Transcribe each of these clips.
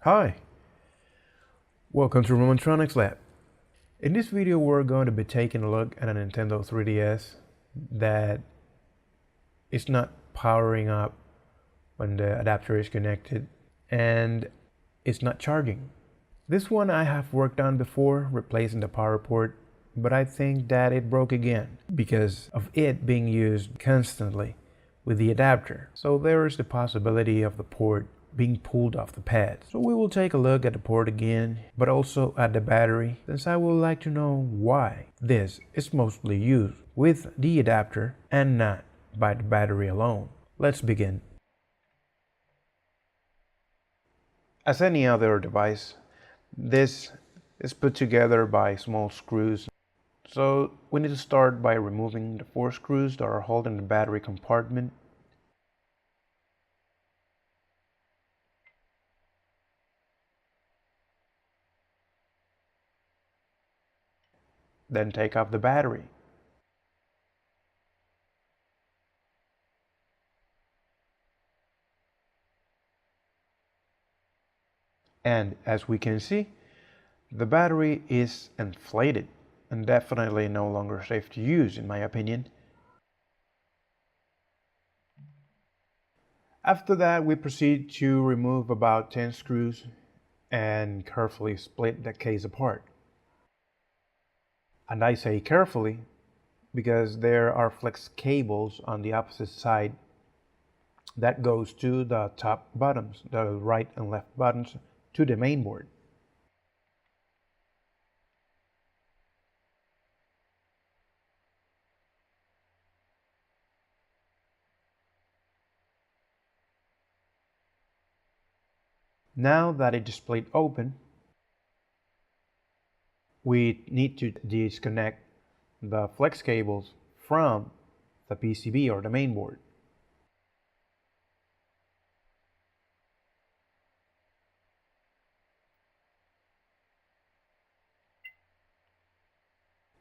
Hi, welcome to Romantronics Lab. In this video we're going to be taking a look at a Nintendo 3DS that is not powering up when the adapter is connected and it's not charging. This one I have worked on before, replacing the power port, but I think that it broke again because of it being used constantly with the adapter. So there is the possibility of the port being pulled off the pad. So we will take a look at the port again, but also at the battery, since I would like to know why this is mostly used with the adapter and not by the battery alone. Let's begin. As any other device, this is put together by small screws. So we need to start by removing the 4 screws that are holding the battery compartment. Then take off the battery. And as we can see, the battery is inflated and definitely no longer safe to use in my opinion. After that, we proceed to remove about 10 screws and carefully split the case apart. And I say carefully because there are flex cables on the opposite side that goes to the top buttons, the right and left buttons, to the main board. Now that it is split open, we need to disconnect the flex cables from the PCB or the main board.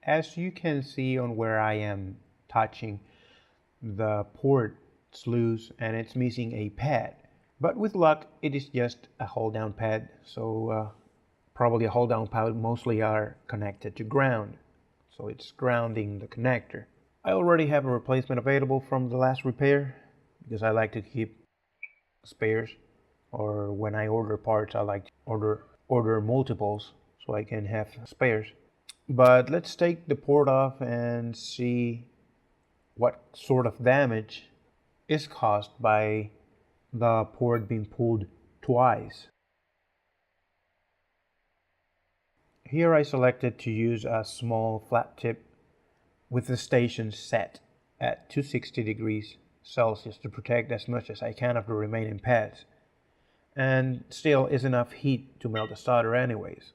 As you can see on where I am touching the port sleeves, and it's missing a pad. But with luck, it is just a hold down pad, so probably a hold down pad mostly are connected to ground. So it's grounding the connector. I already have a replacement available from the last repair because I like to keep spares, or when I order parts I like to order multiples so I can have spares. But let's take the port off and see what sort of damage is caused by the port being pulled twice. Here I selected to use a small flat tip with the station set at 260 degrees Celsius to protect as much as I can of the remaining pads, and still is enough heat to melt the solder anyways.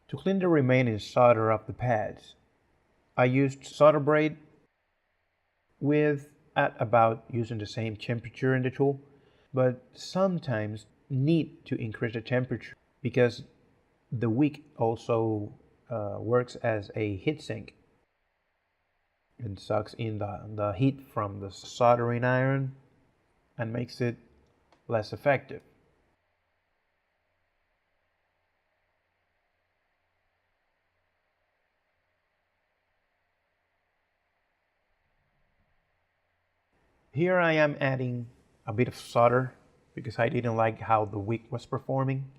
To clean the remaining solder off the pads, I used solder braid with at about using the same temperature in the tool, but sometimes need to increase the temperature because the wick also works as a heat sink and sucks in the heat from the soldering iron and makes it less effective. Here I am adding a bit of solder because I didn't like how the wick was performing.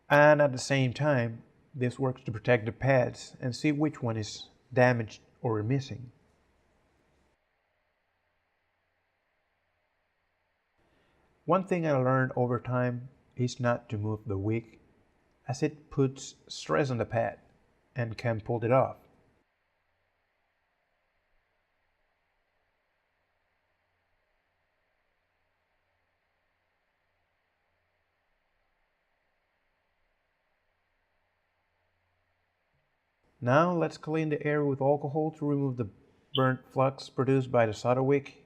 And at the same time, this works to protect the pads and see which one is damaged or missing. One thing I learned over time is not to move the wick, as it puts stress on the pad and can pull it off. Now let's clean the area with alcohol to remove the burnt flux produced by the solder wick.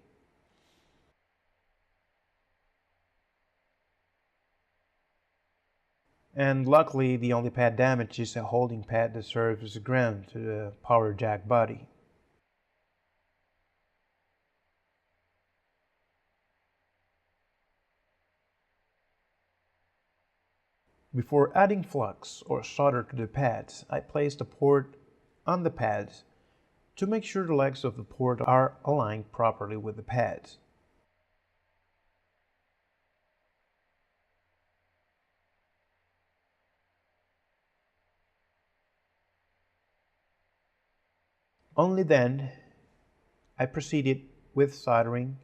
And luckily, the only pad damaged is a holding pad that serves as a ground to the PowerJack body. Before adding flux or solder to the pads, I place the port on the pads to make sure the legs of the port are aligned properly with the pads. Only then I proceeded with soldering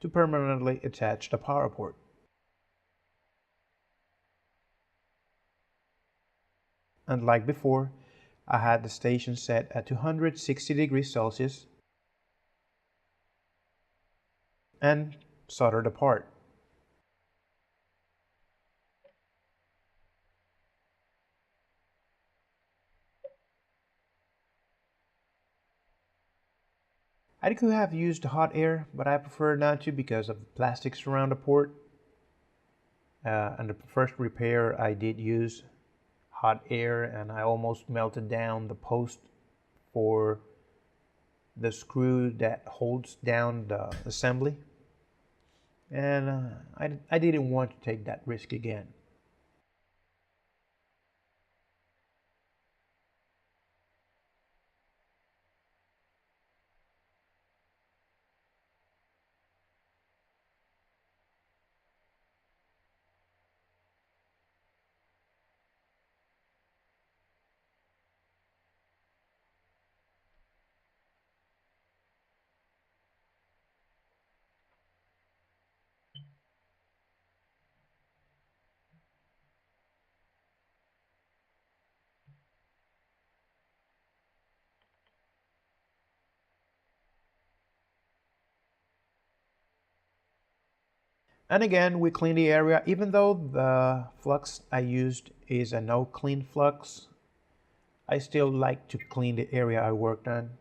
to permanently attach the power port. And like before, I had the station set at 260 degrees Celsius and soldered the part. I could have used hot air, but I prefer not to because of the plastics around the port. And the first repair I did use hot air, and I almost melted down the post for the screw that holds down the assembly. And I didn't want to take that risk again. And again, we clean the area. Even though the flux I used is a no clean flux, I still like to clean the area I worked on.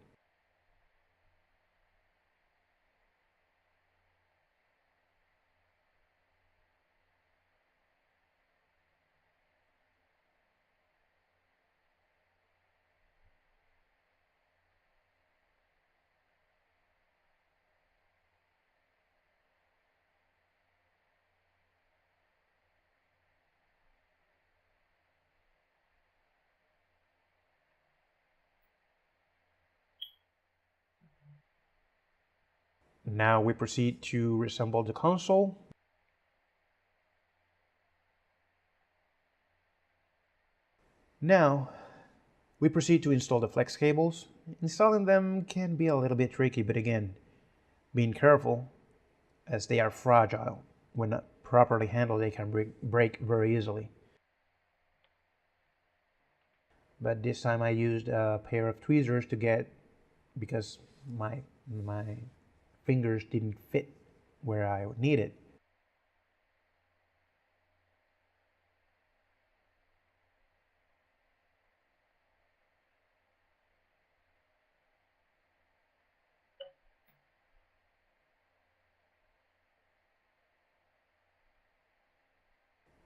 Now we proceed to reassemble the console. Now we proceed to install the flex cables. Installing them can be a little bit tricky, but again, being careful as they are fragile. When not properly handled, they can break very easily. But this time I used a pair of tweezers to get, because my fingers didn't fit where I needed.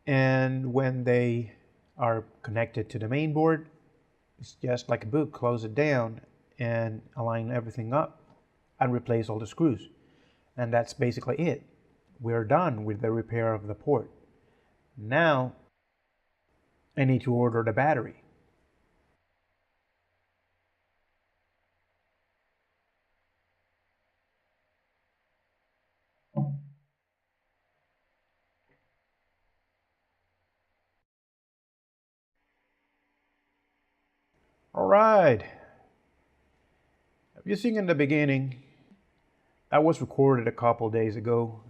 And when they are connected to the main board, it's just like a book. Close it down and align everything up and replace all the screws. And that's basically it. We're done with the repair of the port. Now I need to order the battery. All right. Have you seen in the beginning? That was recorded a couple days ago.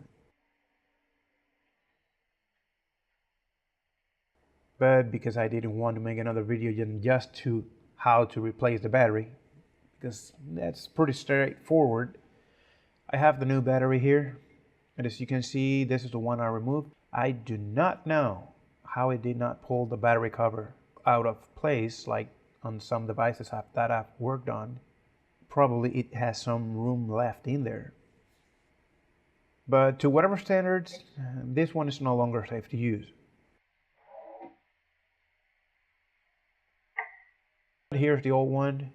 But because I didn't want to make another video just to how to replace the battery, because that's pretty straightforward. I have the new battery here, and as you can see, this is the one I removed. I do not know how it did not pull the battery cover out of place like on some devices that I've worked on. Probably it has some room left in there. But to whatever standards, this one is no longer safe to use. Here's the old one.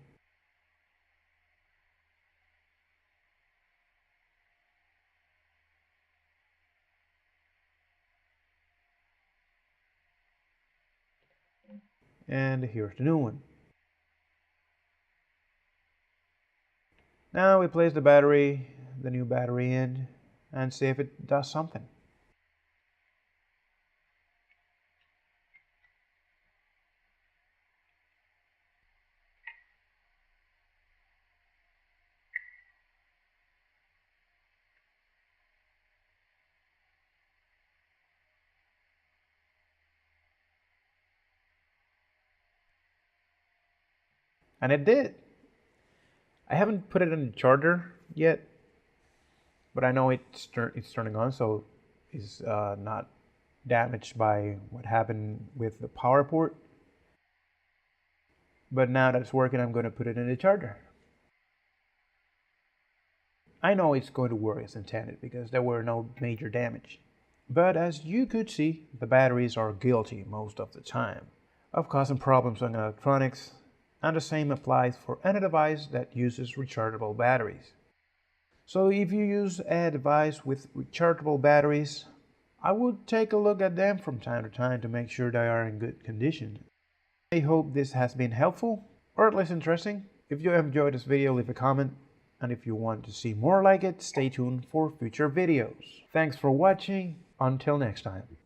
And here's the new one. Now we place the new battery in, and see if it does something. And it did. I haven't put it in the charger yet, but I know it's turning on, so it's not damaged by what happened with the power port. But now that it's working, I'm going to put it in the charger. I know it's going to work as intended because there were no major damage. But as you could see, the batteries are guilty most of the time of causing problems on electronics, and the same applies for any device that uses rechargeable batteries. So if you use a device with rechargeable batteries, I would take a look at them from time to time to make sure they are in good condition. I hope this has been helpful, or at least interesting. If you enjoyed this video, leave a comment, and if you want to see more like it, stay tuned for future videos. Thanks for watching, until next time.